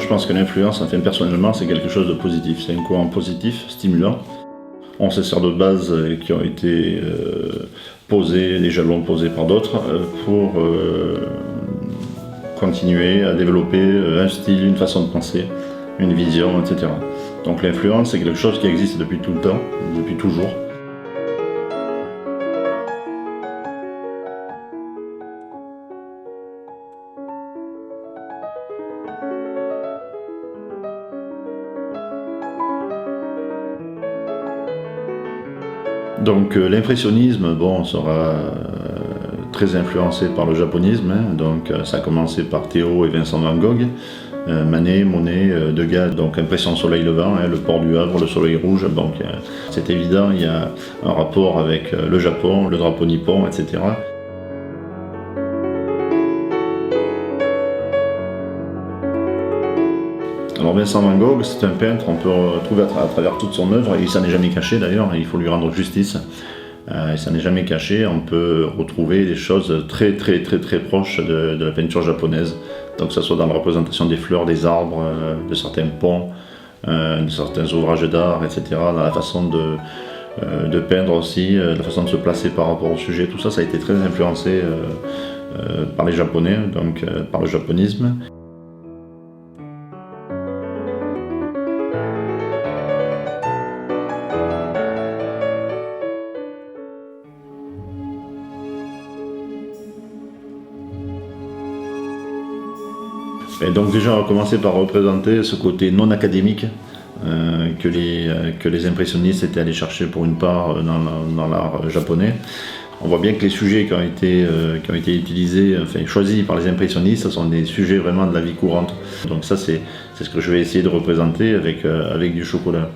je pense que l'influence, enfin personnellement, c'est quelque chose de positif. C'est un courant positif, stimulant. On se sert de bases qui ont été posées, des jalons posés par d'autres, pour continuer à développer un style, une façon de penser, une vision, etc. Donc l'influence, c'est quelque chose qui existe depuis tout le temps, depuis toujours. Donc l'impressionnisme, bon, sera très influencé par le japonisme. Donc ça a commencé par Théo et Vincent van Gogh, Manet, Monet, Degas, donc impression soleil levant, le port du Havre, le soleil rouge. Donc c'est évident, il y a un rapport avec le Japon, le drapeau nippon, etc. Alors Vincent van Gogh, c'est un peintre, on peut retrouver à travers toute son œuvre, et il s'en est jamais caché d'ailleurs, il faut lui rendre justice. Il s'en est jamais caché, on peut retrouver des choses très proches de la peinture japonaise, donc que ce soit dans la représentation des fleurs, des arbres, de certains ponts, de certains ouvrages d'art, etc., dans la façon de peindre aussi, la façon de se placer par rapport au sujet, tout ça, ça a été très influencé par les Japonais, donc par le japonisme. Et donc déjà, on va commencer par représenter ce côté non académique que les impressionnistes étaient allés chercher pour une part dans l'art japonais. On voit bien que les sujets qui ont été utilisés, enfin choisis par les impressionnistes, ce sont des sujets vraiment de la vie courante. Donc ça, c'est ce que je vais essayer de représenter avec du chocolat.